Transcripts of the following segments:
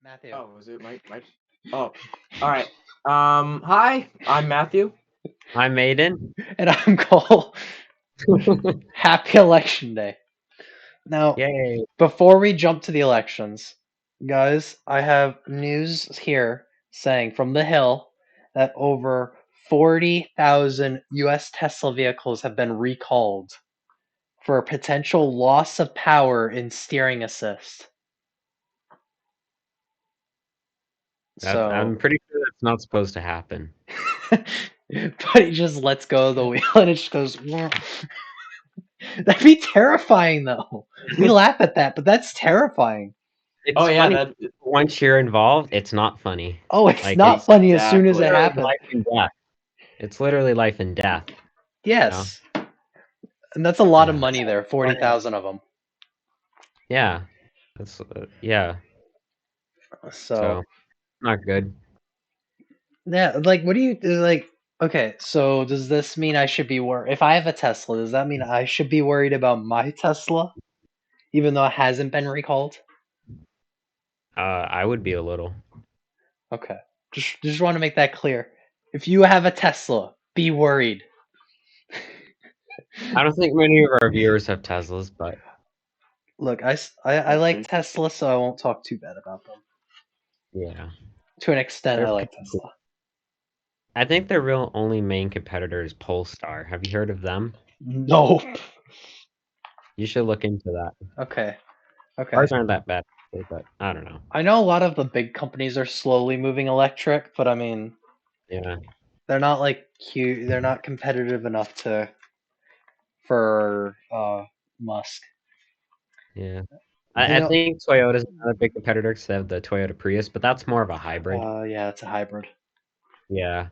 Matthew. Oh, was it my? Oh, all right. Hi, I'm Matthew. I'm Maiden. And I'm Cole. Happy Election Day. Now, Yay. before we jump to the elections, guys, I have news here saying from the Hill that over 40,000 US Tesla vehicles have been recalled for a potential loss of power in steering assist. I'm pretty sure that's not supposed to happen. But he just lets go of the wheel and it just goes. That'd be terrifying, though. We laugh at that, but that's terrifying. It's funny. That once you're involved, it's not funny. Oh, it's not funny as soon as it happens. Life and death. It's literally life and death. Yes, and that's a lot of money there. 40,000 of them. Yeah, that's So not good. Yeah, like, what do you like? Okay, so does this mean I should be worried? If I have a Tesla, does that mean I should be worried about my Tesla, even though it hasn't been recalled? I would be a little. Okay, just want to make that clear. If you have a Tesla, be worried. I don't think many of our viewers have Teslas, but look, I like Tesla, so I won't talk too bad about them. Yeah, to an extent, I like Tesla. I think their real only main competitor is Polestar. Have you heard of them? No. You should look into that. Okay. Cars aren't that bad, but I don't know. I know a lot of the big companies are slowly moving electric, but I mean, yeah, they're not like cute. They're not competitive enough for Musk. Yeah. I think Toyota's another big competitor because they have the Toyota Prius, but that's more of a hybrid. Yeah, it's a hybrid. Yeah.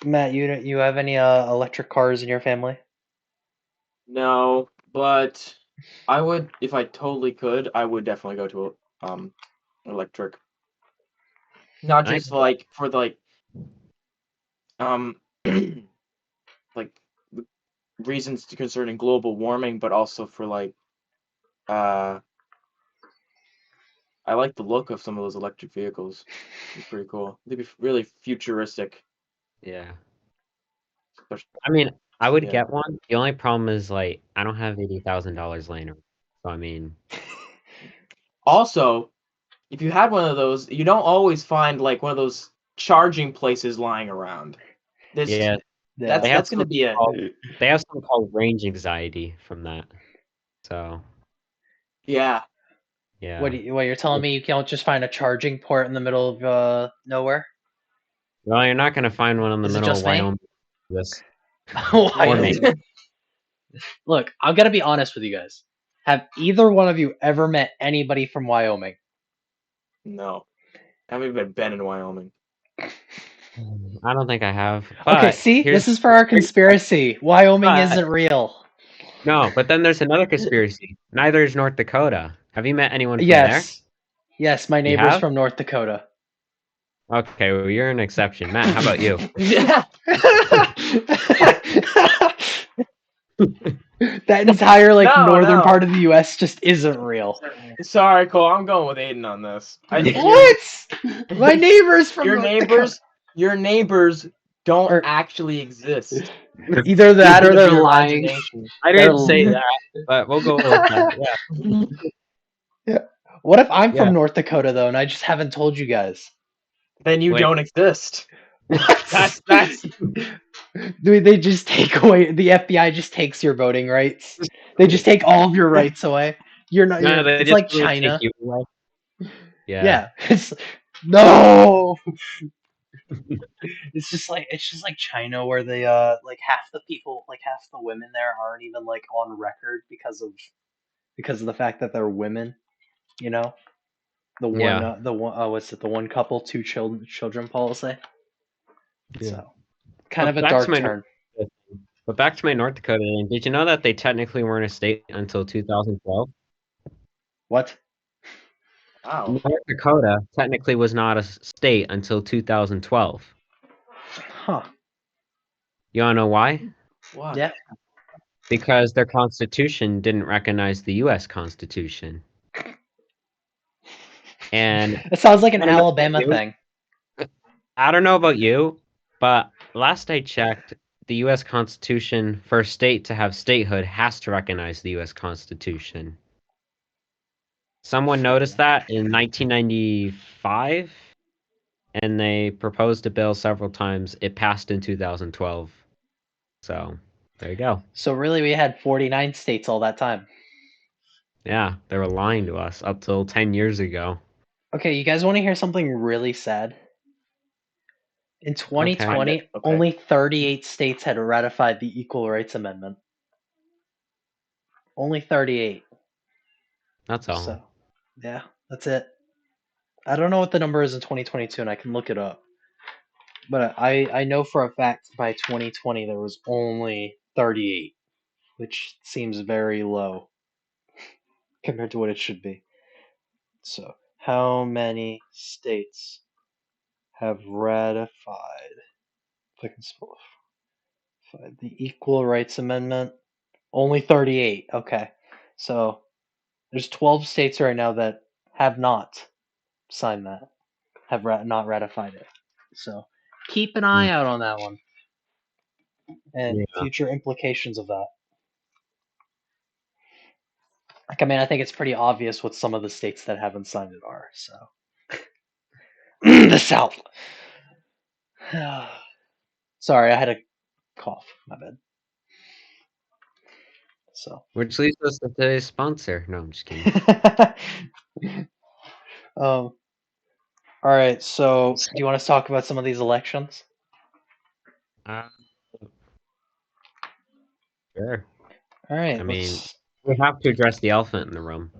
Matt, you have any electric cars in your family? No, but I would, if I totally could, I would definitely go to electric. Not just like for like like reasons concerning global warming, but also for like I like the look of some of those electric vehicles. It's pretty cool. They'd be really futuristic. Yeah. I mean, I would get one. The only problem is like I don't have $80,000 laying around. So I mean. Also, if you had one of those, you don't always find like one of those charging places lying around. That's going to be they have something called range anxiety from that. So. Yeah. Yeah. What you're telling me you can't just find a charging port in the middle of nowhere? Well, you're not going to find one in the middle of Wyoming. Look, I'm gonna be honest with you guys. Have either one of you ever met anybody from Wyoming? No. I haven't even been in Wyoming. I don't think I have. Okay, see? This is for our conspiracy. Wyoming isn't real. No, but then there's another conspiracy. Neither is North Dakota. Have you met anyone from there? Yes, my neighbor's from North Dakota. Okay, well, you're an exception. Matt, how about you? Yeah. That entire northern part of the U.S. just isn't real. Sorry, Cole. I'm going with Aiden on this. What? My neighbors from Your neighbors don't actually exist. Either that or they're lying. I didn't say that, but we'll go with that. Yeah. What if I'm from North Dakota though, and I just haven't told you guys? Then you don't exist. That's. They just take away. The FBI just takes your voting rights. They just take all of your rights away. You're not. No, it's like China. Yeah. No. It's just like China, where they half the people, half the women there aren't even on record because of the fact that they're women. You know, the one couple, two children policy. Yeah. So kind of a dark turn. But back to my North Dakota thing. Did you know that they technically weren't a state until 2012? What? Wow. North Dakota technically was not a state until 2012. Huh. You wanna know why? Why? Yeah. Because their constitution didn't recognize the U.S. Constitution. And It sounds like an I don't know about Alabama you. thing. I don't know about you, but last I checked, the U.S. Constitution for a state to have statehood has to recognize the U.S. Constitution. Someone noticed that in 1995, and they proposed a bill several times. It passed in 2012. So there you go. So really, we had 49 states all that time. Yeah, they were lying to us up till 10 years ago. Okay, you guys want to hear something really sad? In 2020, Okay. only 38 states had ratified the Equal Rights Amendment. Only 38. That's all. So, yeah, that's it. I don't know what the number is in 2022, and I can look it up. But I know for a fact by 2020 there was only 38, which seems very low compared to what it should be. So, how many states have ratified? If I can spell it, the Equal Rights Amendment? Only 38. Okay. So, there's 12 states right now that have not signed that, have not ratified it. So, keep an eye out on that one and Yeah. future implications of that. Like, I mean, I think it's pretty obvious what some of the states that haven't signed it are. So, the South. Sorry, I had a cough. My bad. So, Which leads us to today's sponsor. No, I'm just kidding. all right. So, do you want us to talk about some of these elections? Sure. All right. I mean, we have to address the elephant in the room.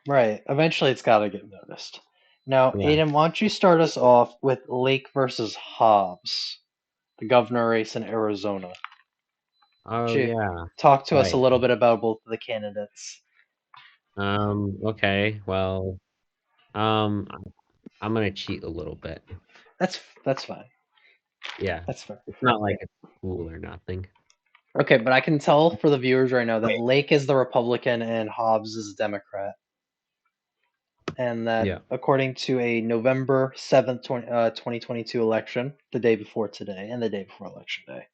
Right. Eventually, it's got to get noticed. Now, Yeah. Aiden, why don't you start us off with Lake versus Hobbs, the governor race in Arizona? Oh, yeah. Talk to us a Right. little bit about both of the candidates. Okay. Well, I'm gonna cheat a little bit. That's fine. Yeah. That's fair. It's not like it's cool or nothing. Okay, but I can tell for the viewers right now that Lake is the Republican and Hobbs is Democrat. And that according to a November 7th, 2022 election, the day before today and the day before Election Day,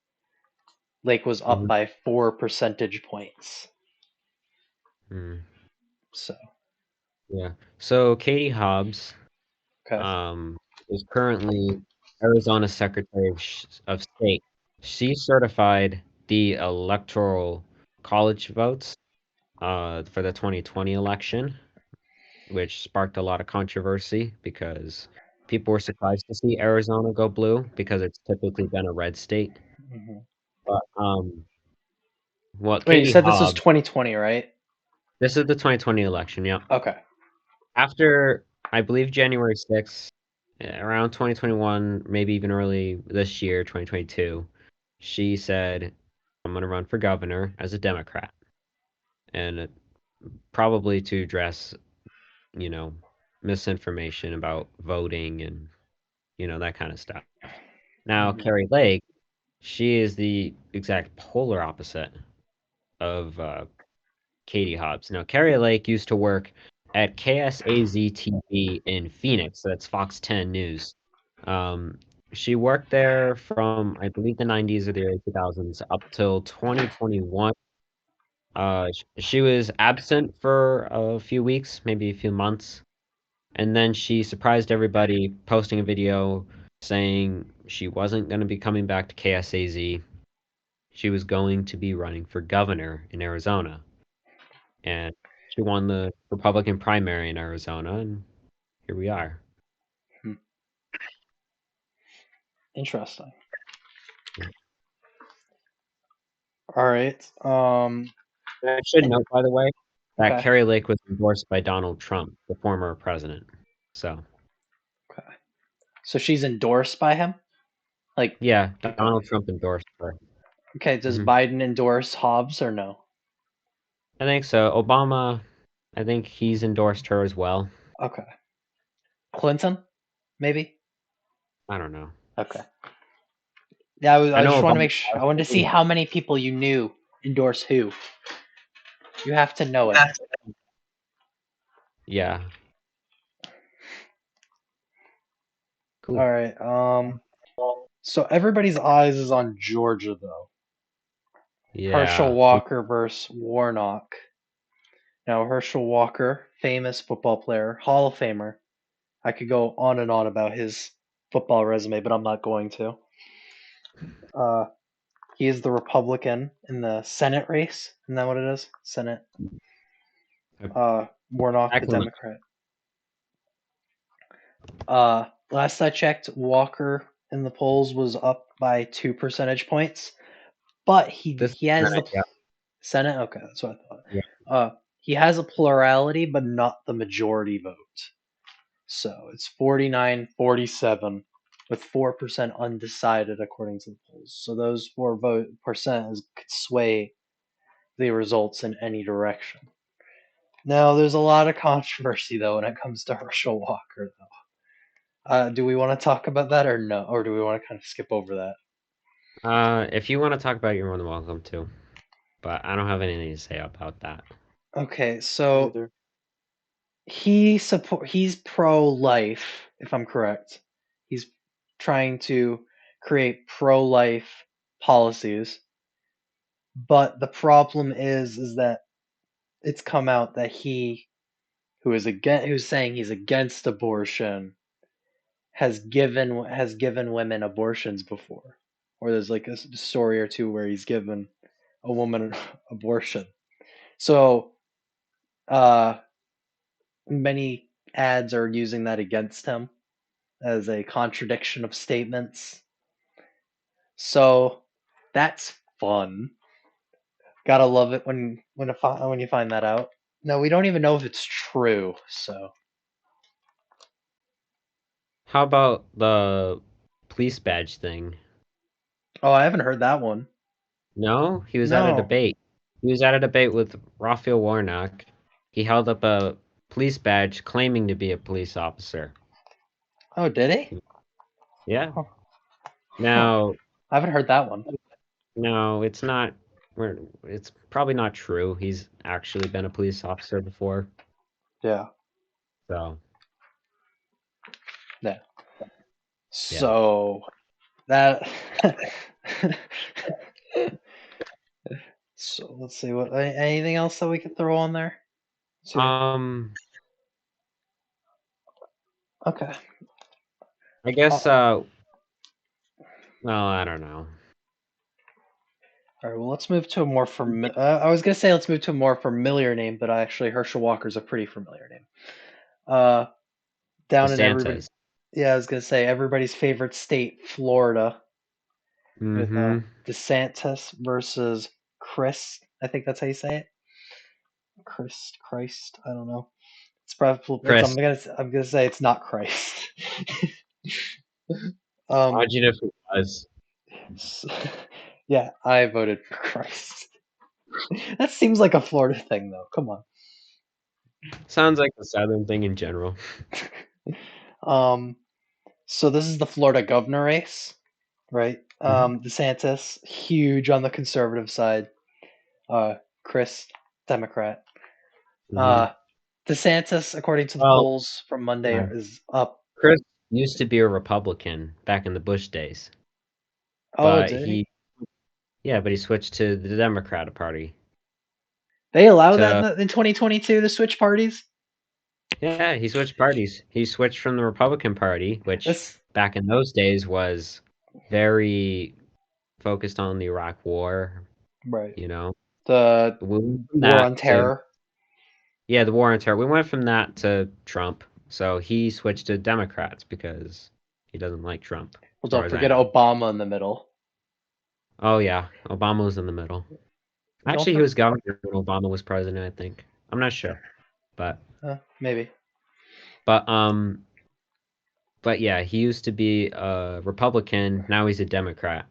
Lake was up by 4 percentage points. So. Yeah. So Katie Hobbs is currently Arizona's Secretary of State. She certified the electoral college votes for the 2020 election, which sparked a lot of controversy because people were surprised to see Arizona go blue because it's typically been a red state. But Wait, Katie you said Hobbs, this is 2020, right? This is the 2020 election, yeah. Okay. After, I believe, January 6th, around 2021, maybe even early this year, 2022, she said, I'm going to run for governor as a Democrat. And probably to address, misinformation about voting and, that kind of stuff. Now, Kari Lake, she is the exact polar opposite of Katie Hobbs. Now, Kari Lake used to work at KSAZ TV in Phoenix. So that's Fox 10 News. She worked there from, I believe, the 90s or the early 2000s up till 2021. She was absent for a few weeks, maybe a few months. And then she surprised everybody posting a video saying she wasn't going to be coming back to KSAZ. She was going to be running for governor in Arizona. And she won the Republican primary in Arizona, and here we are. Interesting. All right. I should note, by the way, that Kari Lake was endorsed by Donald Trump, the former president. So. Okay. So she's endorsed by him? Yeah, Donald Trump endorsed her. Okay, does Biden endorse Hobbs or no? I think so. Obama, I think he's endorsed her as well. Okay. Clinton, maybe? I don't know. Okay. Yeah, I just want to Obama, make sure. I wanted to see how many people you knew endorse who. You have to know it. Yeah. Cool. All right. So everybody's eyes is on Georgia though. Yeah. Herschel Walker versus Warnock. Now Herschel Walker, famous football player, Hall of Famer. I could go on and on about his football resume, but I'm not going to. He is the Republican in the Senate race. Isn't that what it is? Senate. Warnock, the Excellent. Democrat. Last I checked, Walker in the polls was up by 2 percentage points, but he has the Senate. Okay, that's what I thought. Yeah. He has a plurality, but not the majority vote. So it's 49-47 with 4% undecided according to the polls. So those 4% could sway the results in any direction. Now, there's a lot of controversy though when it comes to Herschel Walker though. Do we want to talk about that or no? Or do we want to kind of skip over that? If you want to talk about it, you're more than welcome to. But I don't have anything to say about that. Okay, so he's pro-life, if I'm correct. He's trying to create pro-life policies. But the problem is that it's come out that who's saying he's against abortion has given women abortions before, or there's like a story or two where he's given a woman an abortion. So, many ads are using that against him as a contradiction of statements. So that's fun. Gotta love it when you find that out. No, we don't even know if it's true. So How about the police badge thing? oh, I haven't heard that one. No, he was at a No. debate. He was at a debate with Raphael Warnock. He held up a police badge claiming to be a police officer. Oh, did he? Yeah. Huh. Now, I haven't heard that one. no, it's not. It's probably not true. He's actually been a police officer before. Yeah. So. Yeah. So that. So let's see what anything else that we could throw on there. Okay. I guess. Well, I don't know. All right. Well, let's move to a more familiar. I was gonna say let's move to a more familiar name, but actually Herschel Walker's a pretty familiar name. Down DeSantis. in everybody. Yeah, I was gonna say everybody's favorite state, Florida, with DeSantis versus Crist. I think that's how you say it. Christ. I don't know. It's probably. I'm gonna say it's not Christ. How'd you know if it was? Yeah, I voted for Christ. That seems like a Florida thing, though. Come on. Sounds like a Southern thing in general. So this is the Florida governor race, right? DeSantis, huge on the conservative side. Crist, Democrat. DeSantis, according to the polls from Monday, is up. Crist used to be a Republican back in the Bush days. Oh, did he? Yeah, but he switched to the Democratic Party. They allow that in 2022 to switch parties? Yeah, he switched parties. He switched from the Republican Party, which back in those days was very focused on the Iraq War. Right. You know? The War on Terror. Yeah, the War on Terror. We went from that to Trump. So he switched to Democrats because he doesn't like Trump. Well, don't forget Obama in the middle. Oh, yeah. Obama was in the middle. Actually, he was governor when Obama was president, I think. I'm not sure. But maybe. But yeah, he used to be a Republican. Now he's a Democrat.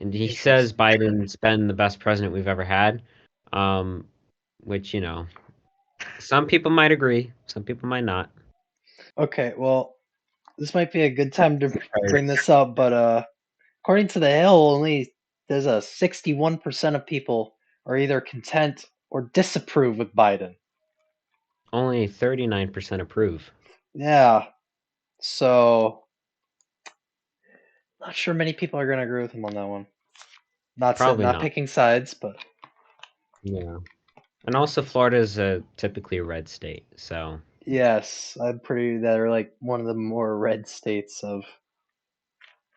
And he says Biden's been the best president we've ever had. Which, you know, some people might agree. Some people might not. Okay, well, this might be a good time to bring this up, but according to the Hill, there's a 61% of people are either content or disapprove with Biden. Only 39% approve. Yeah. So Not sure many people are going to agree with him on that one. Not Probably not. picking sides, but yeah. And also, Florida is typically a red state, so yes, I'm pretty. They're like one of the more red states of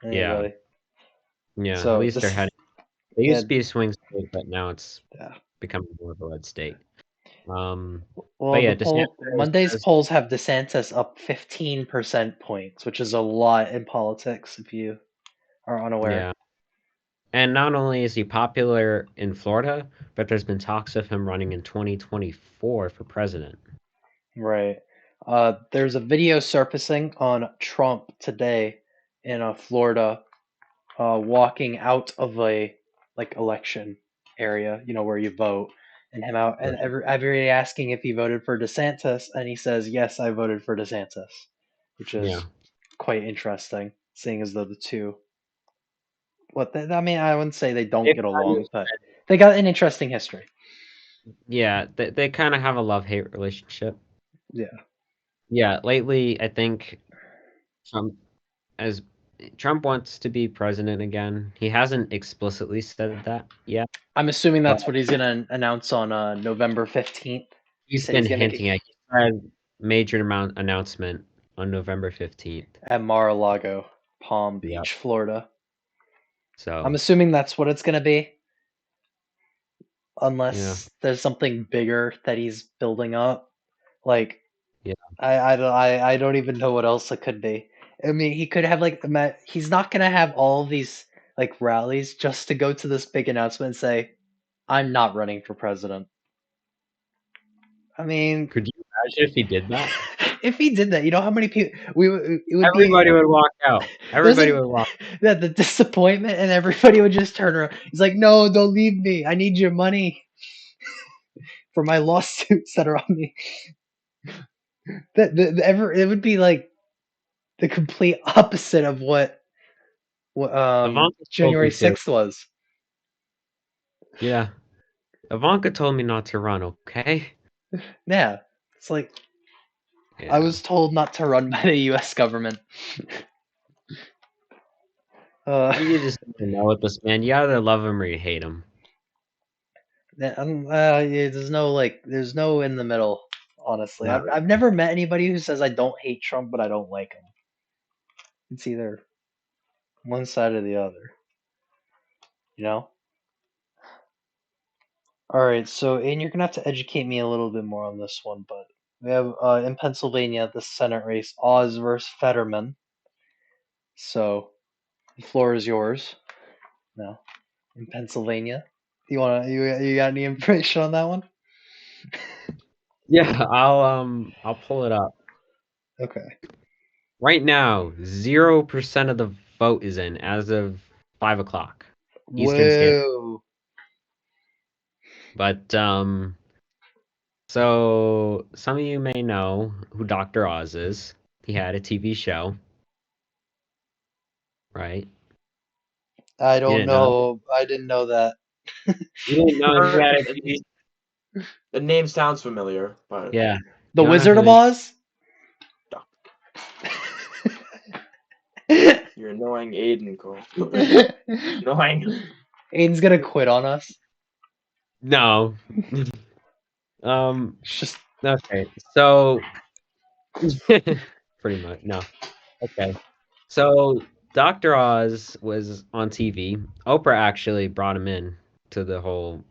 anybody. yeah. So at least this, they're heading. They yeah, used to be a swing state, but now it's yeah. becoming more of a red state. Well, but yeah, Monday's polls have DeSantis up 15 percent points, which is a lot in politics if you are unaware. Yeah. And not only is he popular in Florida, but there's been talks of him running in 2024 for president. Right. There's a video surfacing on Trump today in Florida, walking out of a election area, where you vote, and him out, and everybody asking if he voted for DeSantis, and he says, "Yes, I voted for DeSantis," which is quite interesting, seeing as though the two. I mean, I wouldn't say they don't get along, but they got an interesting history. Yeah, they kind of have a love-hate relationship. Yeah. Yeah, lately I think Trump wants to be president again. He hasn't explicitly said that yet. I'm assuming that's what he's gonna announce on November 15th. He's been hinting at a major announcement on November 15th at Mar-a-Lago, Palm Beach, Florida. So I'm assuming that's what it's gonna be, unless there's something bigger that he's building up. Like, I don't even know what else it could be. I mean, he could have he's not gonna have all these rallies just to go to this big announcement and say, "I'm not running for president." I mean, could you imagine if he did that? If he did that, you know how many people everybody would walk out. Everybody would walk. Yeah, the disappointment, and everybody would just turn around. He's like, "No, don't leave me. I need your money for my lawsuits that are on me." It would be like the complete opposite of what January 6th was. Yeah, Ivanka told me not to run. Okay. Yeah, it's like I was told not to run by the U.S. government. You just never know with this man. You either love him or you hate him. There's no in the middle. Honestly, I've never met anybody who says I don't hate Trump, but I don't like him. It's either one side or the other. You know? Alright, so Aiden, you're gonna have to educate me a little bit more on this one, but we have in Pennsylvania the Senate race, Oz versus Fettermen. So the floor is yours. Now, in Pennsylvania. You got any information on that one? Yeah, I'll pull it up. Okay. Right now, 0% of the vote is in as of 5 o'clock Eastern Standard. But so some of you may know who Dr. Oz is. He had a TV show, right? I don't know. I didn't know that. You didn't know he had a TV. The name sounds familiar, but yeah, The Wizard of Oz. You're annoying, Aiden. Annoying. Aiden's gonna quit on us. No. Okay. So pretty much no. Okay. So Dr. Oz was on TV. Oprah actually brought him in to the whole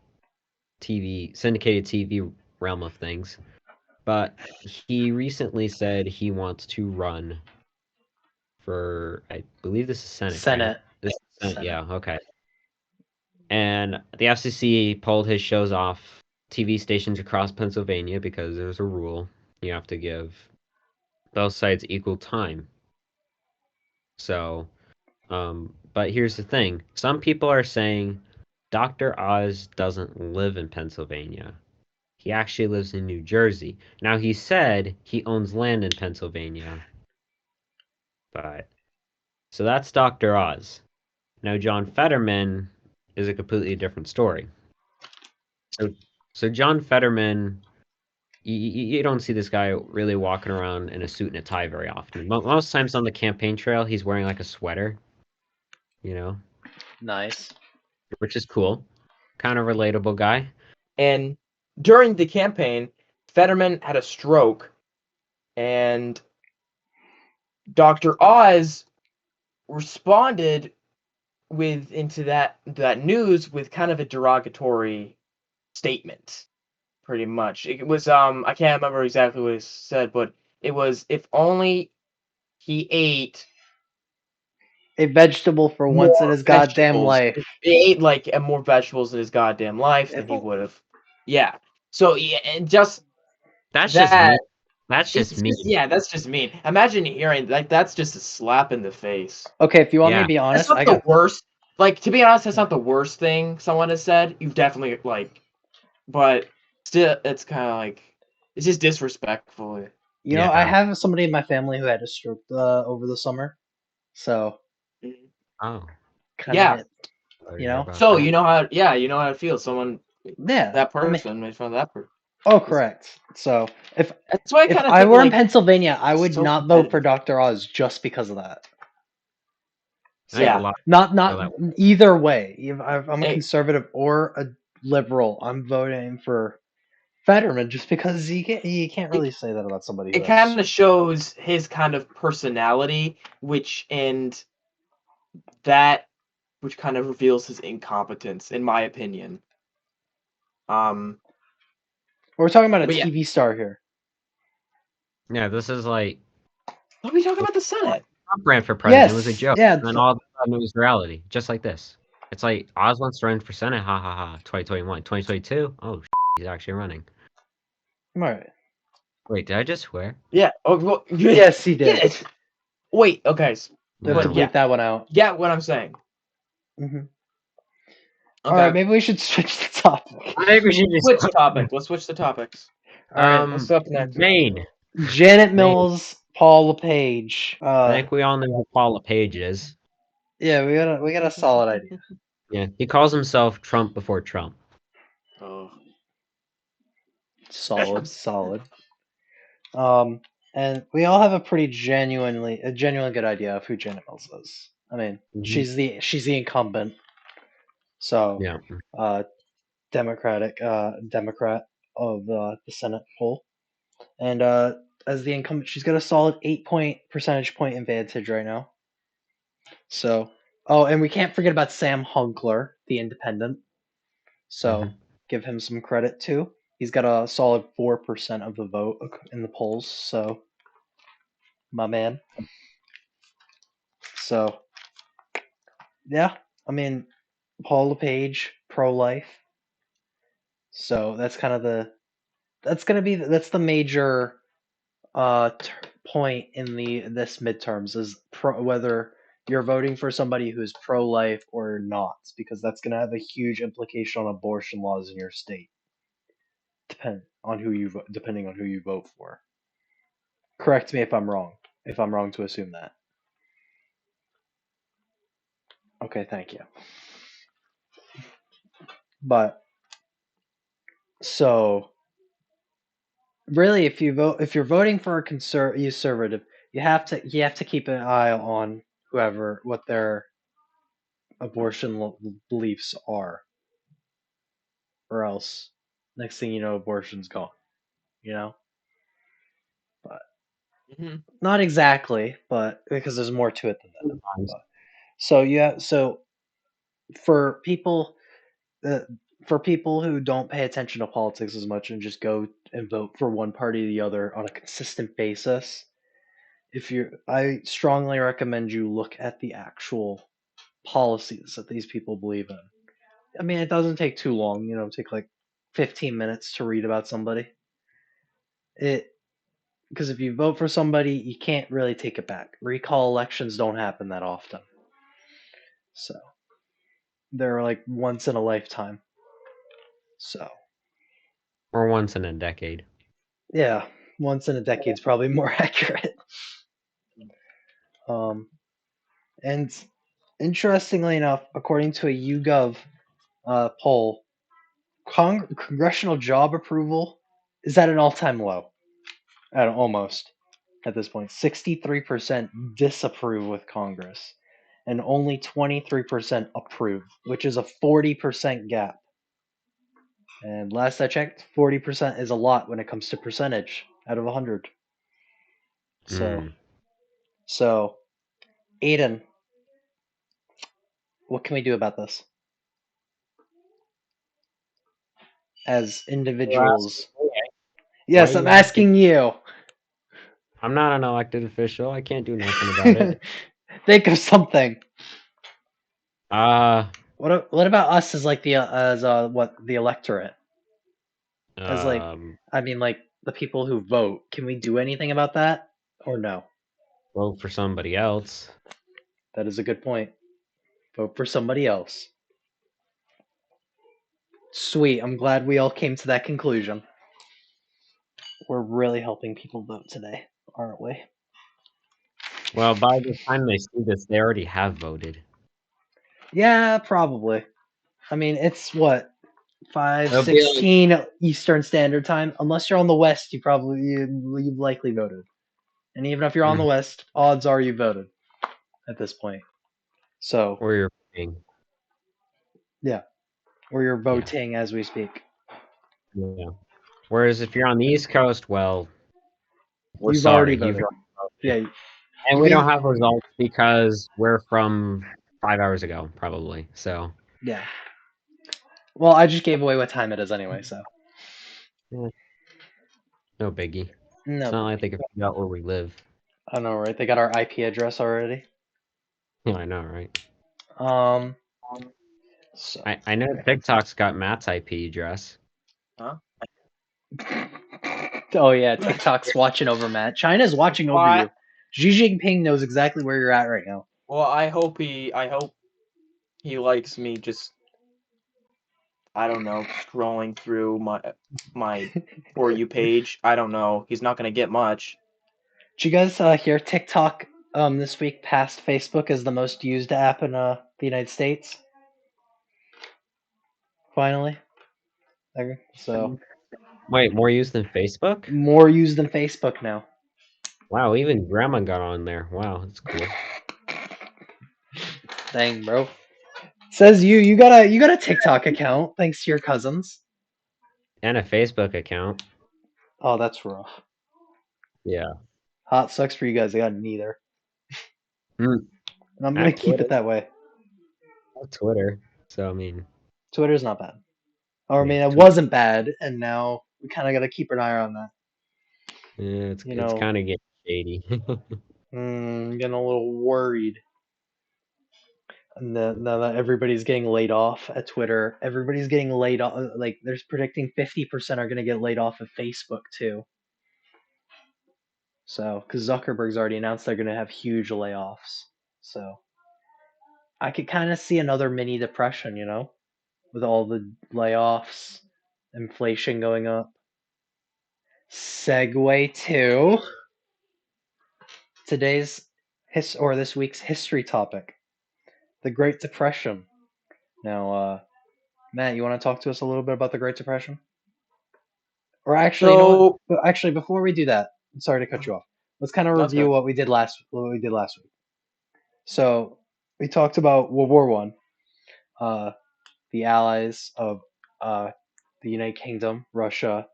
syndicated TV realm of things. But he recently said he wants to run for, I believe this is Senate. Senate. Right? This is Senate. Yeah, okay. And the FCC pulled his shows off TV stations across Pennsylvania because there's a rule. You have to give both sides equal time. So, but here's the thing. Some people are saying Dr. Oz doesn't live in Pennsylvania. He actually lives in New Jersey. Now, he said he owns land in Pennsylvania. So that's Dr. Oz. Now, John Fetterman is a completely different story. So John Fetterman, you don't see this guy really walking around in a suit and a tie very often. Most times on the campaign trail, he's wearing like a sweater. you know, Nice. which is cool. Kind of relatable guy. And during the campaign, Fettermen had a stroke, and Dr. Oz responded into that news with kind of a derogatory statement, pretty much. It was I can't remember exactly what it said, but it was, if only he ate A vegetable for more once in his goddamn vegetables. life. If he ate like more vegetables in his goddamn life, then If he o- would have. Yeah. So yeah, and just That's just that, mean. That's just it's just, mean. yeah, that's just mean. Imagine hearing like that's just a slap in the face. Okay, if you want me Yeah. to be That's honest, not I the got worst. Like, to be honest, that's not the worst thing someone has said. You've definitely like, but still, it's kind of like, it's just disrespectful. I Yeah. have somebody in my family who had a stroke over the summer, so Mhm. Oh. kind of Yeah. hit. Sorry You to hear know? about So that. you know how, yeah, you know how it feels. Someone, Yeah. that I mean, person made fun of that person. oh, correct. So if That's why I if kind of I think were in like Pennsylvania, I it's would so not vote for competitive. Dr. Oz just because of that. I think a Yeah. So lot not feel that way. either way. I'm a Hey, conservative or a liberal. I'm voting for Fetterman just because you can't really it, say that about somebody it who has a kind of stroke. shows his kind of personality, that which kind of reveals his incompetence, in my opinion. Um, We're talking about a but yeah, TV star here. Yeah, this is like what are we talking when about the Senate? Trump ran for president, it was a Yes. joke. Yeah. And then all of a sudden it was reality, just like this. It's like Oz wants to run for Senate, ha ha ha. 2021. 2022? Oh, he's actually running. All right. Wait, did I just swear? Yeah. Oh, well, Yes, he did. yeah. Wait. Okay. You have to But bleep yeah, that one out. yeah. What I'm saying. Hmm. All right. Okay. Maybe we should switch the topic. I think we should just Switch topic. Let's switch the topics. All right. What's up next? Maine. Janet Maine. Mills, Paul LePage. I think we all know who Paul LePage is. Yeah, we got a solid idea. Yeah, he calls himself Trump before Trump. Oh. Solid. And we all have a pretty genuinely good idea of who Janet Mills is. I mean, Mhm. she's the incumbent, so Yeah. Democrat of the Senate poll, and as the incumbent, she's got a solid 8 percentage point advantage right now. So, oh, and we can't forget about Sam Hunkler, the independent. So Mhm. give him some credit too. He's got a solid 4% of the vote in the polls. So, my man. So, yeah, I mean, Paul LePage, pro-life. So that's kind of that's the major point in this midterms is whether you're voting for somebody who's pro-life or not, because that's going to have a huge implication on abortion laws in your state. Depending on who you vote for. Correct me if I'm wrong. If I'm wrong to assume that. Okay, thank you. But so really, if you're voting for a conservative, you have to keep an eye on what their abortion beliefs are, or else next thing you know, abortion's gone. You know, but Mhm. not exactly, but because there's more to it than that. Sometimes. But, so for people uh, for people who don't pay attention to politics as much and just go and vote for one party or the other on a consistent basis, I strongly recommend you look at the actual policies that these people believe in. I mean, it doesn't take too long, take like 15 minutes to read about somebody. Because if you vote for somebody, you can't really take it back. Recall elections don't happen that often. So, they're like once in a lifetime. So, Or once in a decade. yeah, once in a decade's probably more accurate. And interestingly enough, according to a YouGov poll, congressional job approval is at an all-time low. Almost at this point, 63% disapprove with Congress, and only 23% approve, which is a 40% gap. And last I checked, 40% is a lot when it comes to percentage out of 100. So, Aiden, what can we do about this? As individuals. Yes, I'm asking you. I'm not an elected official. I can't do nothing about it. Think of something. Uh, What about us as like the electorate? As like, I mean, like the people who vote. Can we do anything about that or no? vote for somebody else. That is a good point. Vote for somebody else. Sweet. I'm glad we all came to that conclusion. We're really helping people vote today, aren't we? Well, by the time they see this, they already have voted. Yeah, probably. I mean, it's what, 5:16 Eastern Standard Time. Unless you're on the West, you've likely voted. And even if you're on the West, odds are you voted at this point. So, or you're voting. Yeah, or you're voting as we speak. Yeah. Whereas if you're on the East Coast, well, we're You've sorry. already voted. Yeah. And we don't have results because we're from 5 hours ago, probably. So. Yeah. Well, I just gave away what time it is anyway, so. Yeah. No biggie. No. It's not like they can figure out where we live. I know, right? They got our IP address already. Yeah, I know, right? So. I know TikTok's got Matt's IP address. Huh? Oh yeah, TikTok's watching over Matt. China's watching over you. Xi Jinping knows exactly where you're at right now. Well, I hope he likes me just, I don't know, scrolling through my For You page. I don't know. He's not gonna get much. Did you guys hear TikTok this week passed Facebook as the most used app in the United States? Finally. So. Wait, more used than Facebook? More used than Facebook now. Wow, even Grandma got on there. Wow, that's cool. Dang, bro. Says you got a TikTok account thanks to your cousins. And a Facebook account. Oh, that's rough. Yeah. Hot sucks for you guys. I got neither. And I'm gonna keep it that way. Twitter. So I mean, Twitter's not bad. Or I mean, it wasn't bad, and now we kind of got to keep an eye on that. Yeah, it's kind of getting shady. Getting a little worried. Now that everybody's getting laid off at Twitter, everybody's getting laid off. Like, there's predicting 50% are going to get laid off of Facebook too. So, because Zuckerberg's already announced they're going to have huge layoffs. So, I could kind of see another mini depression, with all the layoffs, inflation going up. Segway to this week's history topic, the Great Depression. Now, Matt, you want to talk to us a little bit about the Great Depression? Or actually, you know what? Actually, before we do that, I'm sorry to cut you off. Let's kind of review what we did last week. So we talked about World War I, the allies of the United Kingdom, Russia,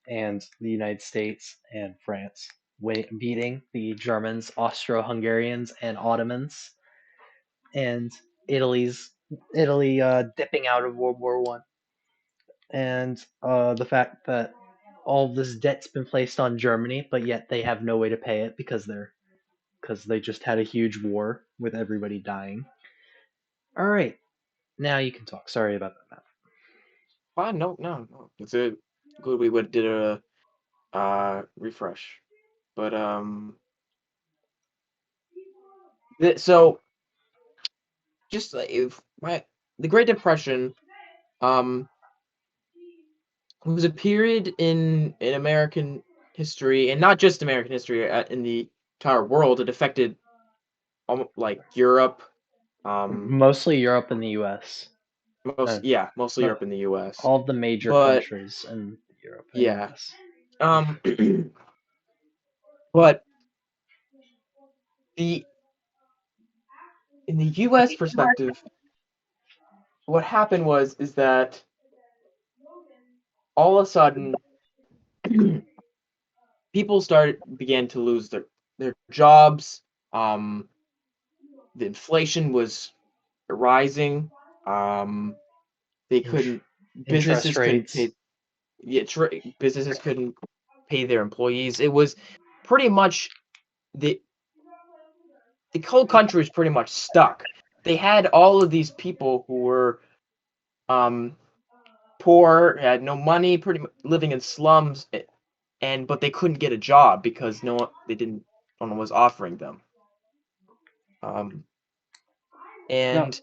and the United States and France beating the Germans, Austro-Hungarians, and Ottomans, and Italy dipping out of World War I, and the fact that all this debt's been placed on Germany, but yet they have no way to pay it because they just had a huge war with everybody dying. All right, now you can talk. Sorry about that, Matt. Fine, no. It's good. We did a refresh, but so just the Great Depression was a period in American history, and not just American history, in the entire world. It affected like Europe, mostly Europe and the U.S. Mostly Europe and the U.S. All of the major countries in Europe and the U.S. But the in the U.S. perspective, what happened is that all of a sudden people began to lose their jobs. The inflation was rising. They couldn't Interest businesses couldn't rates. pay businesses couldn't pay their employees. It was pretty much the whole country was pretty much stuck. They had all of these people who were poor, had no money, pretty much living in slums, but they couldn't get a job because no one was offering them. And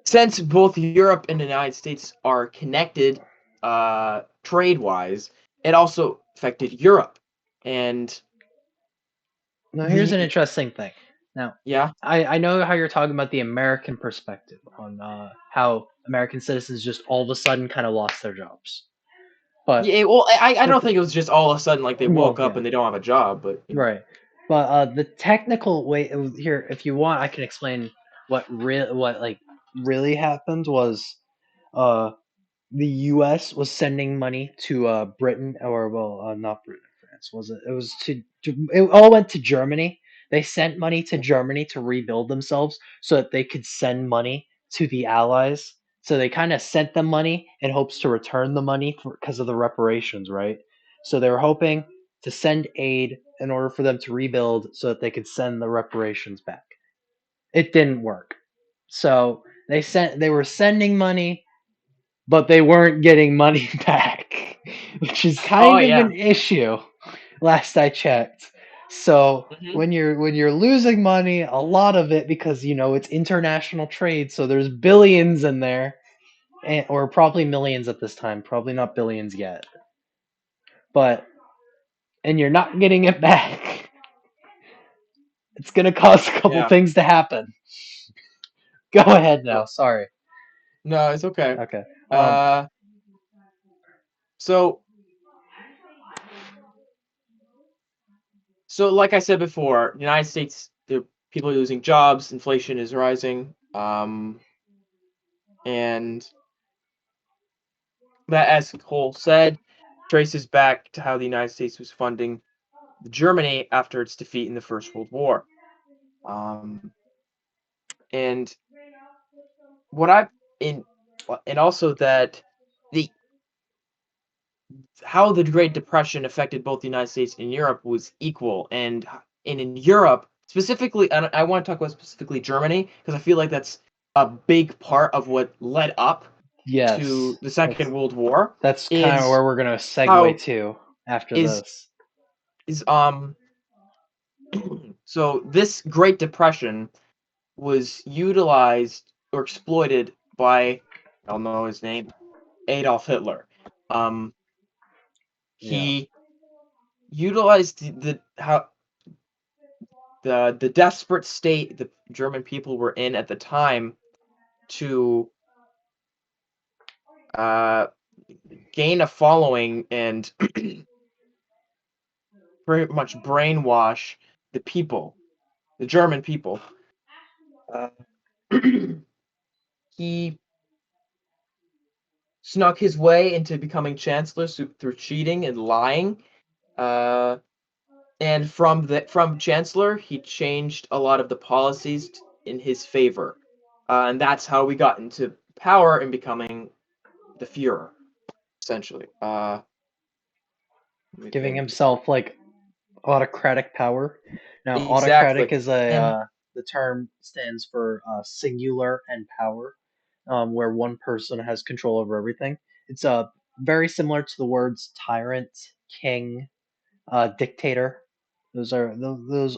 since both Europe and the United States are connected trade-wise, it also affected Europe. And Now, here's an interesting thing. Now, yeah, I know how you're talking about the American perspective on how American citizens just all of a sudden kind of lost their jobs. But yeah. Well, I don't think it was just all of a sudden like they woke up yeah. and they don't have a job, but Right. But the technical way here, if you want, I can explain what really happened was uh the U.S. was sending money to Britain, or not Britain, France, was it? It was it all went to Germany. They sent money to Germany to rebuild themselves so that they could send money to the Allies. So they kind of sent them money in hopes to return the money because of the reparations, right? So they were hoping to send aid in order for them to rebuild so that they could send the reparations back. It didn't work. So they were sending money, but they weren't getting money back, which is kind of yeah. an issue last I checked. So when you're losing money, a lot of it, because it's international trade, so there's billions in there, or probably millions at this time, probably not billions yet. And you're not getting it back. It's gonna cause a couple things to happen. Go ahead now. Sorry. No, it's okay. Okay. So like I said before, United States, the people are losing jobs, inflation is rising, and that, as Cole said, traces back to how the United States was funding Germany after its defeat in the First World War. And what and also that how the Great Depression affected both the United States and Europe was equal, and in Europe specifically, and I want to talk about specifically Germany because I feel like that's a big part of what led up to the Second World War. That's kind of where we're gonna segue to after this. So this Great Depression was utilized or exploited by, I don't know his name, Adolf Hitler. He utilized the desperate state the German people were in at the time to gain a following and pretty much brainwash the people, the German people. He snuck his way into becoming chancellor through cheating and lying. And from chancellor, he changed a lot of the policies in his favor. And that's how we got into power and becoming the Führer, essentially. Giving himself autocratic power. Now, Exactly. autocratic is the term stands for singular and power, where one person has control over everything. It's very similar to the words tyrant, king, dictator.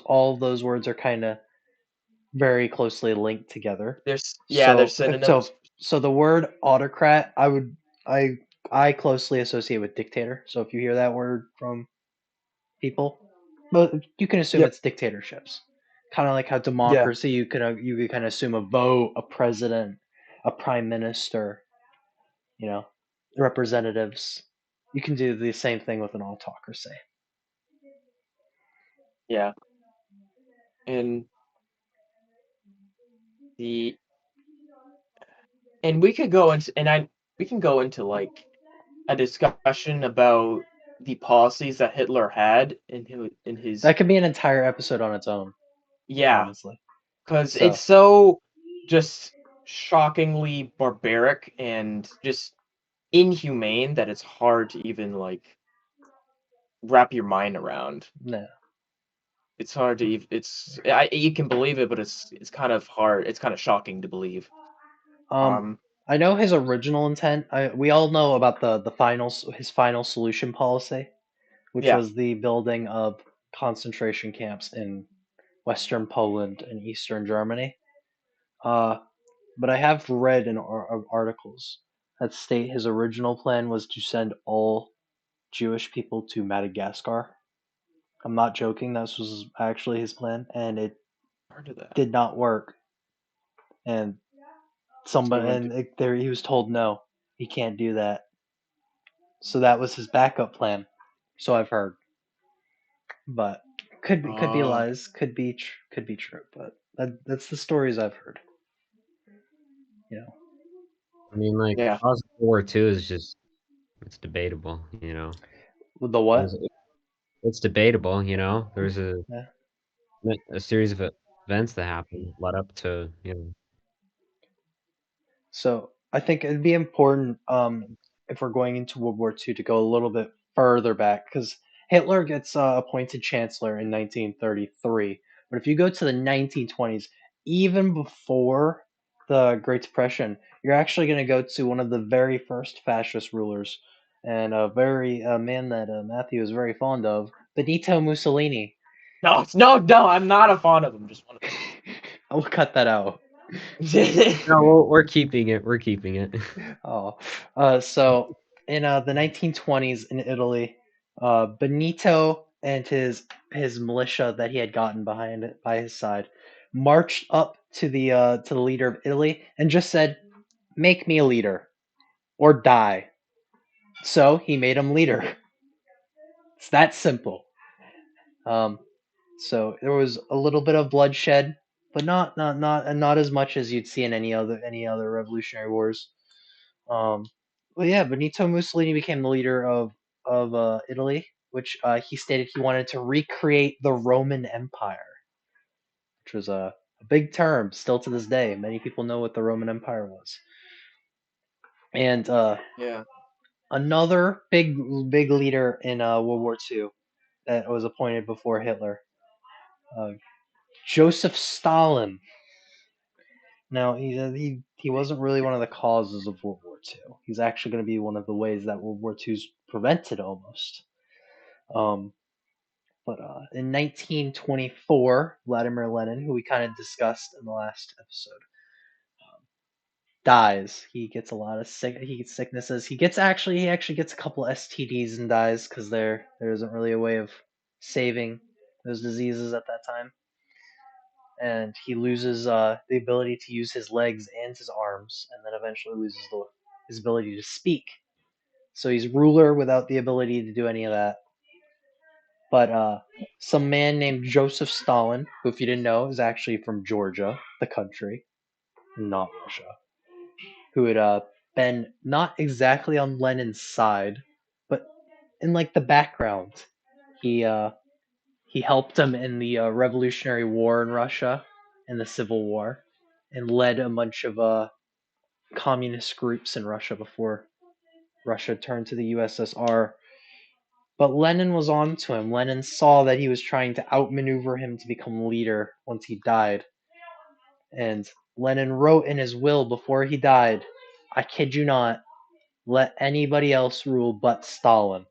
All those words are kind of very closely linked together. There's synonyms. So the word autocrat, I closely associate with dictator. So if you hear that word from people, but you can assume it's dictatorships. Kind of like how democracy, you could kind of assume a vote, a president, a prime minister, representatives. You can do the same thing with an autocracy. Yeah. And And we could go into we can go into like a discussion about the policies that Hitler had in his That could be an entire episode on its own. Yeah, honestly. because So- it's so just shockingly barbaric and just inhumane that it's hard to even like wrap your mind around. No. It's hard to you can believe it, but it's kind of hard. It's kind of shocking to believe. I know his original intent. We all know about his final solution policy, which Yeah. was the building of concentration camps in Western Poland and Eastern Germany. But I have read in articles that state his original plan was to send all Jewish people to Madagascar. I'm not joking. This was actually his plan, and it Heard of that. did not work. And he was told no, he can't do that. So that was his backup plan. So I've heard, but could be lies, could be true, but that's the stories I've heard. You know. I mean, like, Yeah. World War II is just, it's debatable, you know. The what? It's debatable, you know. There's Yeah. a series of events that happened led up to, you know. So I think it'd be important, if we're going into World War II, to go a little bit further back, because Hitler gets appointed chancellor in 1933. But if you go to the 1920s, even before the Great Depression, you're actually going to go to one of the very first fascist rulers, and a man that Matthew is very fond of, Benito Mussolini. No, I'm not a fan of him. Just want to. I will cut that out. No, we're keeping it. We're keeping it. Oh, so in the 1920s in Italy, Benito and his militia that he had gotten by his side marched up to the leader of Italy and just said, "Make me a leader, or die." So he made him leader. It's that simple. So there was a little bit of bloodshed, but not as much as you'd see in any other revolutionary wars. Well, yeah, Benito Mussolini became the leader of Italy, which he stated he wanted to recreate the Roman Empire, which was a big term still to this day. Many people know what the Roman Empire was. And Yeah. another big leader in World War II that was appointed before Hitler, Joseph Stalin. Now he wasn't really one of the causes of World War II. He's actually going to be one of the ways that World War II's prevented almost. But in 1924, Vladimir Lenin, who we kind of discussed in the last episode, dies. He gets a lot of sicknesses. He actually gets a couple STDs and dies because there isn't really a way of saving those diseases at that time. And he loses the ability to use his legs and his arms, and then eventually loses his ability to speak. So he's ruler without the ability to do any of that. But some man named Joseph Stalin, who, if you didn't know, is actually from Georgia, the country, not Russia, who had been not exactly on Lenin's side, but in like the background. He helped him in the Revolutionary War in Russia, in the Civil War, and led a bunch of communist groups in Russia before Russia turned to the USSR. But Lenin was on to him. Lenin saw that he was trying to outmaneuver him to become leader once he died. And Lenin wrote in his will before he died, I kid you not, let anybody else rule but Stalin.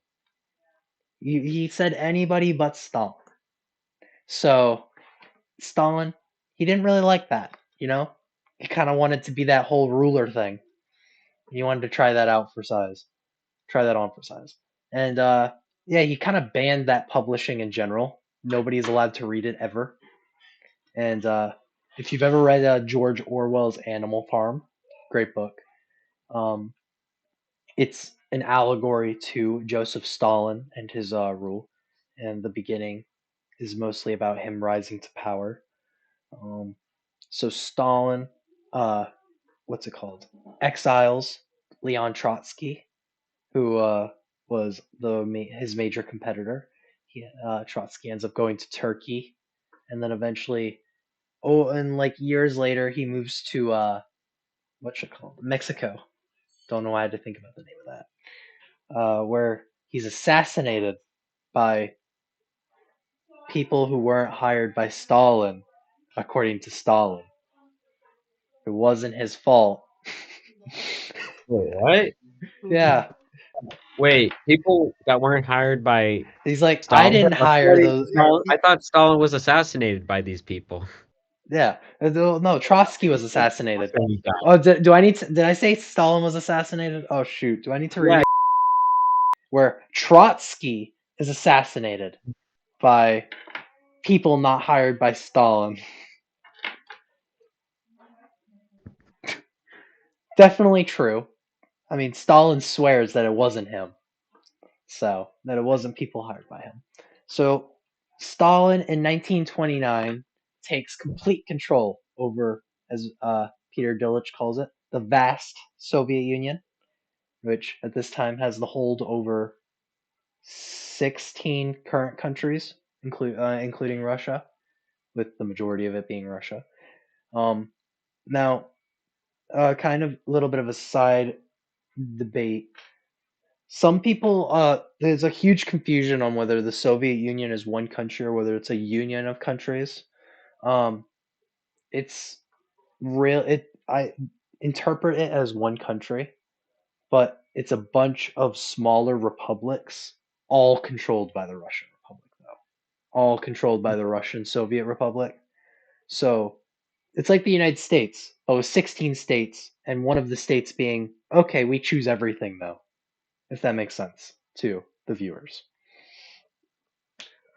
He said anybody but Stalin. So Stalin, he didn't really like that, you know? He kind of wanted to be that whole ruler thing. He wanted to try that out for size. Try that on for size. And yeah, he kind of banned that publishing in general. Nobody's allowed to read it ever. And if you've ever read George Orwell's Animal Farm, great book. It's an allegory to Joseph Stalin and his rule. And the beginning is mostly about him rising to power. So Stalin what's it called? Exiles Leon Trotsky, who was his major competitor. Trotsky ends up going to Turkey, and then eventually, and like years later, he moves to what's it called? Mexico. Don't know why I had to think about the name of that. Where he's assassinated by people who weren't hired by Stalin, according to Stalin. It wasn't his fault. Wait, what? Yeah, Wait, people that weren't hired by he's like, I Stalin? didn't hire those. I thought Stalin was assassinated by these people. Yeah, no, Trotsky was assassinated. After he died. Oh, do I need to? Did I say Stalin was assassinated? Oh shoot, do I need to read Yeah, where Trotsky is assassinated by people not hired by Stalin? Definitely true. I mean, Stalin swears that it wasn't him, so that it wasn't people hired by him. So Stalin in 1929 takes complete control over, as Peter Dillitsch calls it, the vast Soviet Union, which at this time has the hold over 16 current countries, including Russia, with the majority of it being Russia. Now, kind of a little bit of a side debate. Some people, there's a huge confusion on whether the Soviet Union is one country or whether it's a union of countries. Um, it's real. I interpret it as one country, but it's a bunch of smaller republics, all controlled by the Russian Republic, though. All controlled by the Russian Soviet Republic. So it's like the United States, but with 16 states, and one of the states being, okay, we choose everything, though, if that makes sense to the viewers.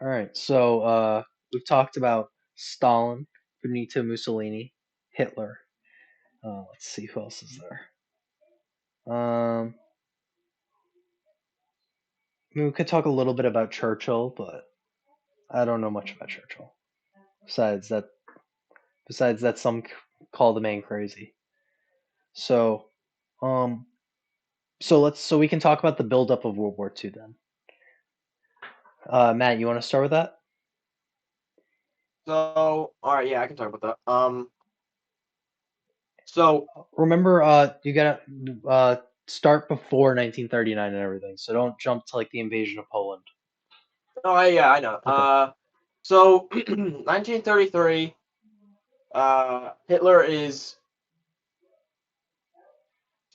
All right, so we've talked about Stalin, Benito Mussolini, Hitler. Let's see who else is there. We could talk a little bit about Churchill, but I don't know much about Churchill. Besides that, some call the man crazy. So, so we can talk about the buildup of World War II then. Matt, you want to start with that? So, all right, yeah, I can talk about that. So remember, you gotta start before 1939 and everything. So don't jump to like the invasion of Poland. oh yeah, I know. Okay. So 1933, Hitler is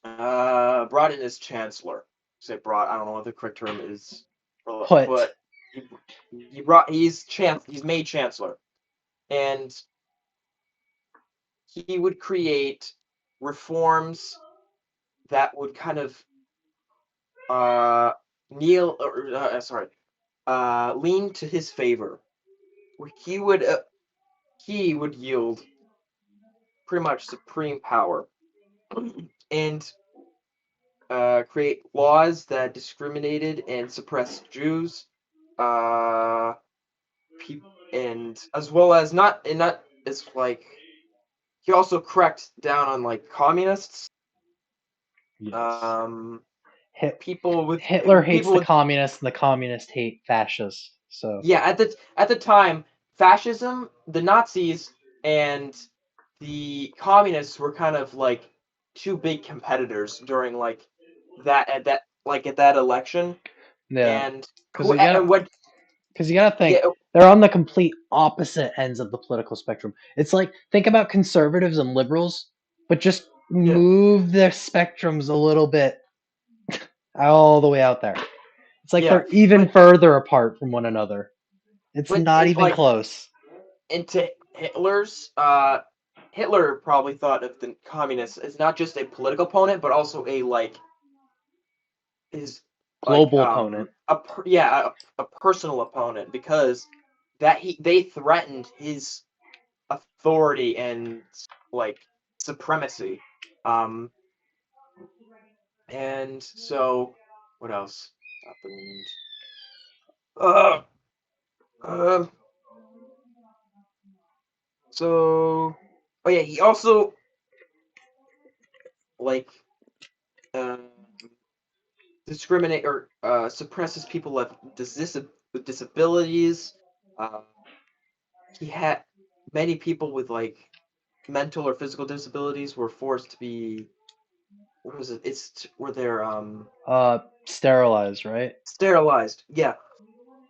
brought in as chancellor. Say brought. I don't know what the correct term is, Put. but he's made chancellor, and he would create reforms that would kind of lean to his favor. He would yield pretty much supreme power and create laws that discriminated and suppressed Jews, and as well as not as like he also cracked down on like communists. Yes. People with Hitler hates people the with communists, and the communists hate fascists. So yeah, at the time, fascism, the Nazis, and the communists were kind of like two big competitors during like at that election. yeah, And because you gotta think yeah, they're on the complete opposite ends of the political spectrum. It's like think about conservatives and liberals, but just yeah, move the spectrums a little bit all the way out there. It's like yeah, they're even further apart from one another. It's but not it even like close. into Hitler probably thought of the communists as not just a political opponent, but also a like his like Global opponent. a personal opponent, because they threatened his authority and like supremacy. Um, and so what else happened? Uh, uh, so oh yeah, he also like discriminate or suppresses people with disabilities. He had many people with like mental or physical disabilities were forced to be what was it? Where they're Sterilized, right? sterilized. Yeah,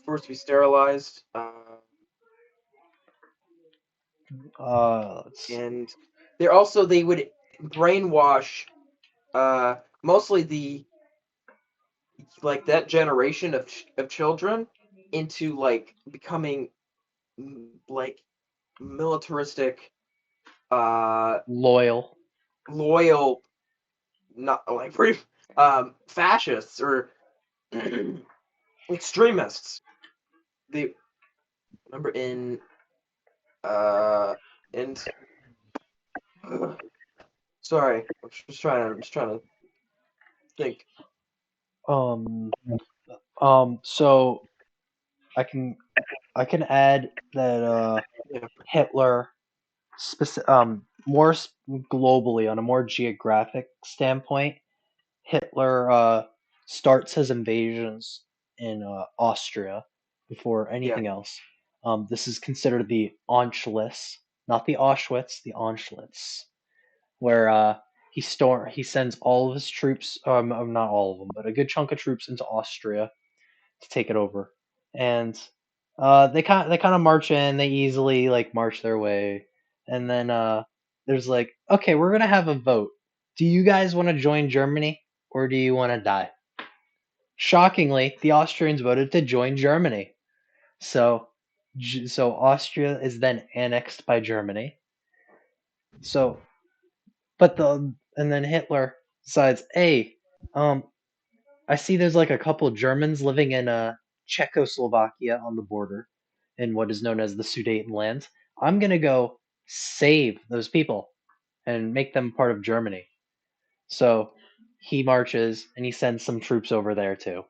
forced to be sterilized. And they would brainwash mostly the like that generation of children into like becoming like militaristic Loyal. not like pretty fascists or extremists. They remember and sorry, I'm just trying to think. So I can add that Yeah, Hitler, more globally on a more geographic standpoint, Hitler starts his invasions in Austria before yeah, anything else. This is considered the Anschluss, not the Auschwitz, the Anschluss, where he sends all of his troops, not all of them, but a good chunk of troops into Austria to take it over, and they kind of march in. They easily like march their way, and then there's like, okay, we're gonna have a vote. Do you guys want to join Germany or do you want to die? Shockingly, the Austrians voted to join Germany. So, so Austria is then annexed by Germany. So, and then Hitler decides, hey, um, I see there's like a couple Germans living in Czechoslovakia on the border in what is known as the Sudetenland. I'm gonna go save those people and make them part of Germany. So he marches and he sends some troops over there too.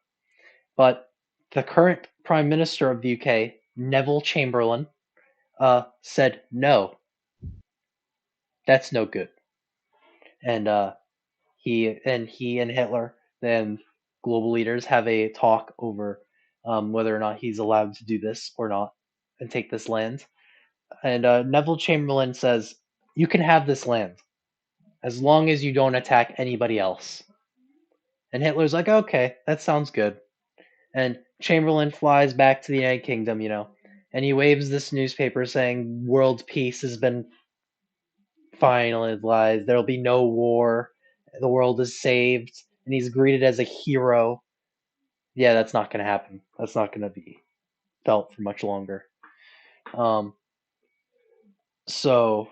But the current Prime Minister of the UK, Neville Chamberlain, said no, that's no good. And he and Hitler, then global leaders, have a talk over whether or not he's allowed to do this or not and take this land. And Neville Chamberlain says, "You can have this land as long as you don't attack anybody else." And Hitler's like, "Okay, that sounds good." And Chamberlain flies back to the United Kingdom, and he waves this newspaper saying world peace has been finalized. There'll be no war. The world is saved, and he's greeted as a hero. Yeah, that's not going to happen. That's not going to be felt for much longer. Um, so,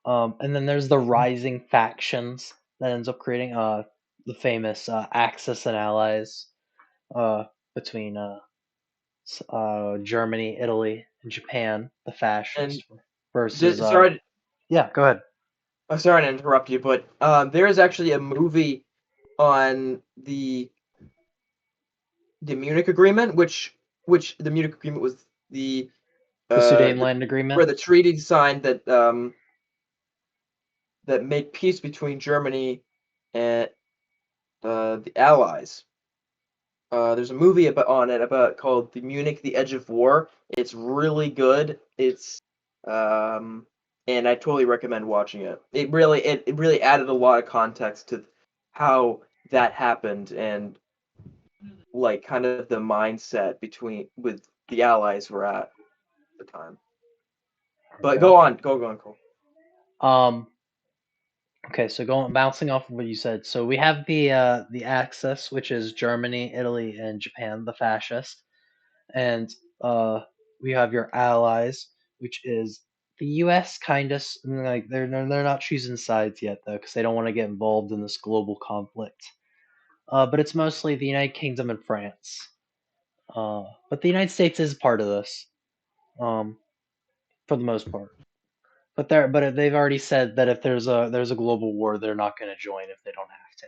and then there's the rising factions that ends up creating the famous Axis and Allies between Germany, Italy, and Japan, the fascists and versus sorry, yeah, go ahead. I'm sorry to interrupt you, but there is actually a movie on the Munich Agreement, which the Munich Agreement was The the Sudetenland Agreement. where the treaty signed that that made peace between Germany and the Allies. There's a movie about called The Munich: The Edge of War. It's really good. It's and I totally recommend watching it. It really added a lot of context to how that happened and like kind of the mindset with the Allies were at the time. But Okay. go on, Cole. Okay, so bouncing off of what you said. So we have the Axis, which is Germany, Italy, and Japan, the fascist, and we have your allies, which is the U.S. kind of like they're not choosing sides yet though, because they don't want to get involved in this global conflict. But it's mostly the United Kingdom and France. But the United States is part of this, um, for the most part. But they've already said that if there's a global war, they're not going to join if they don't have to.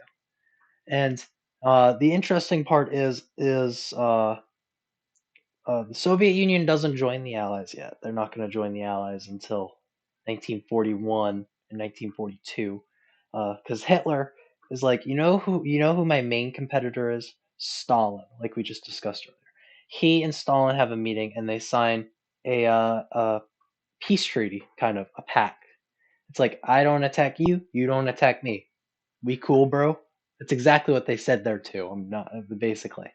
And the interesting part is the Soviet Union doesn't join the Allies yet. They're not going to join the Allies until 1941 and 1942. because Hitler is like, you know who my main competitor is? Stalin, like we just discussed earlier. He and Stalin have a meeting and they sign a peace treaty, kind of a pact. It's like, I don't attack you, you don't attack me. We cool, bro? That's exactly what they said there too. I'm not basically.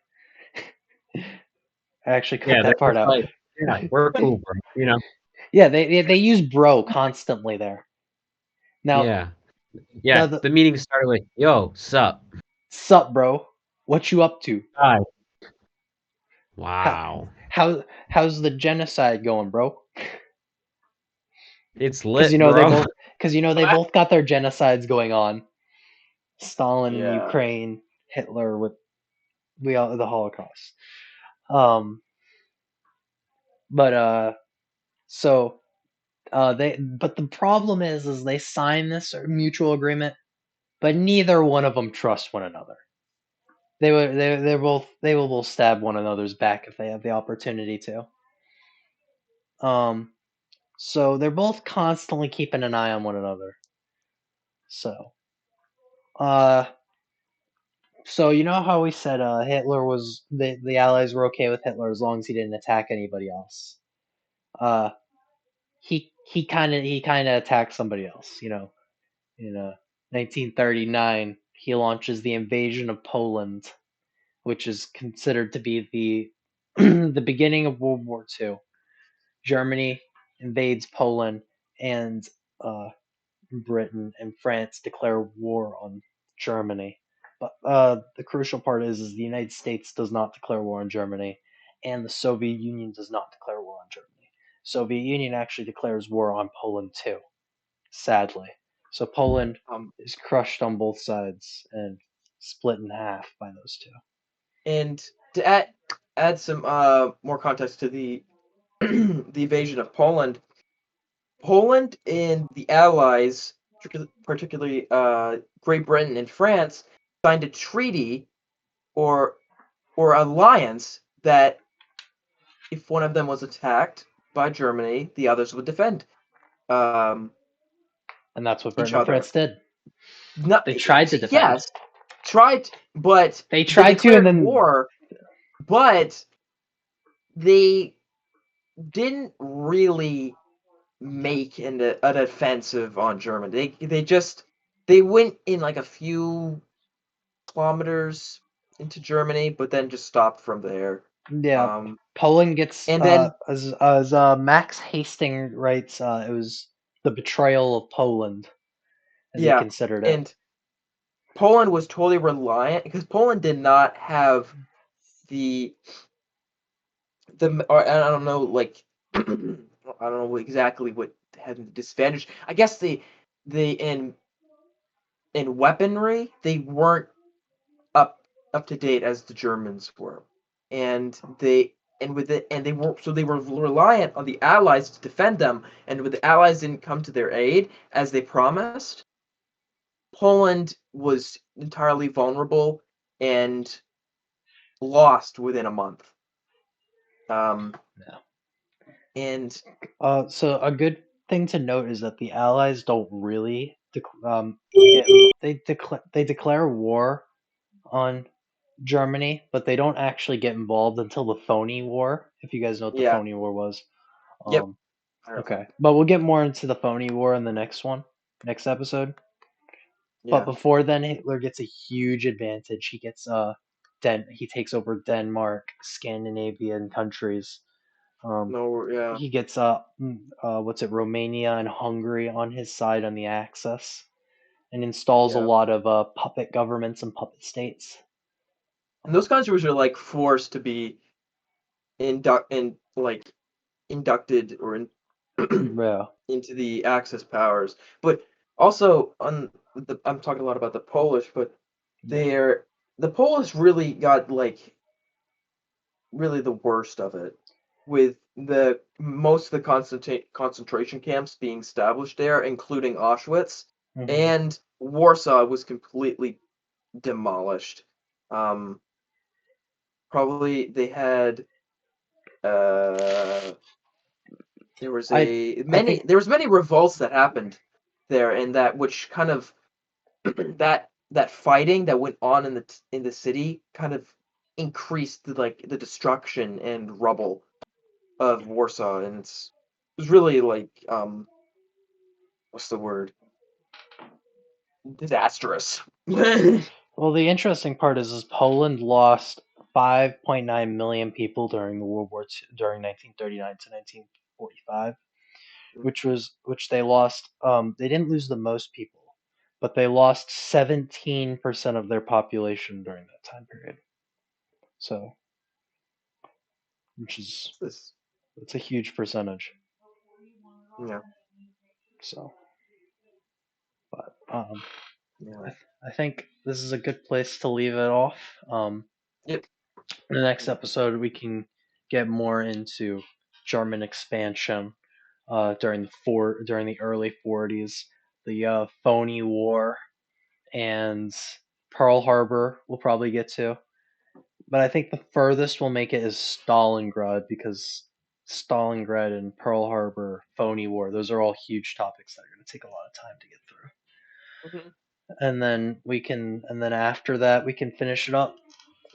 I actually cut Yeah, they're that part just out. like, yeah, we're cool, bro. You know? Yeah, they use bro constantly there. Now, Yeah. Yeah. the The meeting started with, yo, sup? sup, bro? What you up to? Hi. How, Wow. how's the genocide going, bro? It's Because lit, bro. they both got their genocides going on. Stalin in Yeah. Ukraine, Hitler with the Holocaust. Um, but so but the problem is they sign this mutual agreement, but neither one of them trust one another. They will both stab one another's back if they have the opportunity to. So they're both constantly keeping an eye on one another. So, uh, so you know how we said Hitler was the Allies were okay with Hitler as long as he didn't attack anybody else. Uh, he kind of attacked somebody else. You know, in 1939, he launches the invasion of Poland, which is considered to be the the beginning of World War II. Germany invades Poland, and Britain and France declare war on Germany. But the crucial part is the United States does not declare war on Germany, and the Soviet Union does not declare war on Germany. Soviet Union actually declares war on Poland too, sadly. So Poland Um, is crushed on both sides and split in half by those two. and to add some more context to the the invasion of Poland, Poland and the Allies, particularly Great Britain and France, signed a treaty or alliance that if one of them was attacked by Germany, the others would defend um, And that's what each Britain and other. France did. No, They tried to defend. yes, tried, but They they tried to, and declared then war, but they didn't really make an offensive on Germany. They went in like a few kilometers into Germany, but then just stopped from there. yeah, Poland gets And then as Max Hastings writes, it was the betrayal of Poland, as he yeah, considered it. and Poland was totally reliant because Poland did not have the or I don't know like I don't know exactly what had the disadvantage. I guess the in weaponry they weren't up up to date as the Germans were, and they were so they were reliant on the Allies to defend them, and when the Allies didn't come to their aid as they promised, Poland was entirely vulnerable and lost within a month. Yeah. And So a good thing to note is that the Allies don't really they declare war on Germany, but they don't actually get involved until the Phony War. If you guys know what the yeah, Phony War was, yep. okay, but we'll get more into the Phony War in the next episode. But Yeah. before then, Hitler gets a huge advantage. He gets he takes over Denmark, Scandinavian countries. No, yeah. He gets Romania and Hungary on his side on the Axis, and installs a Yeah. lot of puppet governments and puppet states. And those countries are like forced to be like inducted or Yeah, into the Axis powers. But also I'm talking a lot about the Polish, but they're the Polish really got like really the worst of it, with the most of the concentration camps being established there, including Auschwitz, hmm and Warsaw was completely demolished. Um, Probably they had there was I I think many revolts that happened there, and that which kind of that fighting that went on in the city kind of increased the destruction and rubble of Warsaw, and it was really what's the word? Disastrous. Well, the interesting part is Poland lost 5.9 million people during the World War II, during 1939 to 1945, which they lost. They didn't lose the most people, but they lost 17% of their population during that time period. So, which is it's a huge percentage. Yeah. So, but Yeah. I think this is a good place to leave it off. Yep. In the next episode, we can get more into German expansion during the early 40s, the phony war, and Pearl Harbor. We'll probably get to, but I think the furthest we'll make it is Stalingrad, because Stalingrad and Pearl Harbor, phony war. Those are all huge topics that are going to take a lot of time to get through. Mhm. And then after that we can finish it up.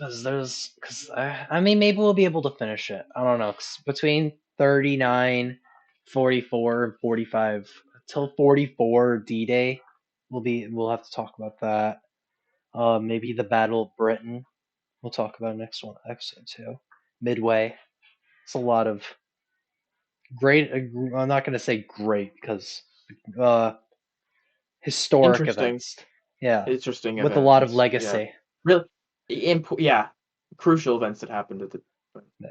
I mean, maybe we'll be able to finish it. I don't know. 'Cause between 39, 44, and 45 until 44 D-Day, we'll have to talk about that. Maybe the Battle of Britain. We'll talk about next one episode 2. Midway. It's a lot of great. I'm not going to say great because historic Interesting. events. Yeah, Interesting with a lot of events. legacy. Yeah. Really, crucial events that happened at the. Yeah.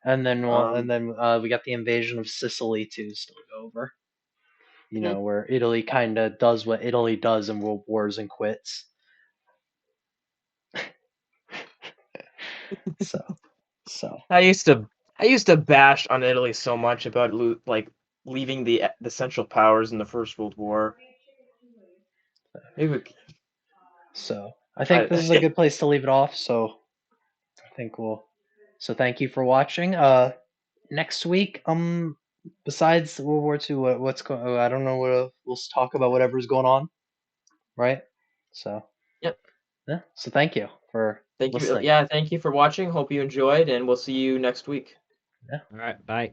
And then Um, we got the invasion of Sicily too still to go over. Mhm. Where Italy kind of does what Italy does in world wars and quits. so I used to bash on Italy so much about leaving the Central Powers in the First World War. Maybe so I think this is a good place to leave it off. So I think So thank you for watching. Next week, besides World War II, what's going? I don't know what we'll talk about. Whatever's going on, right? So Yep. yeah. So thank you for listening. Thank you for watching. Hope you enjoyed, and we'll see you next week. Yeah. All right, bye.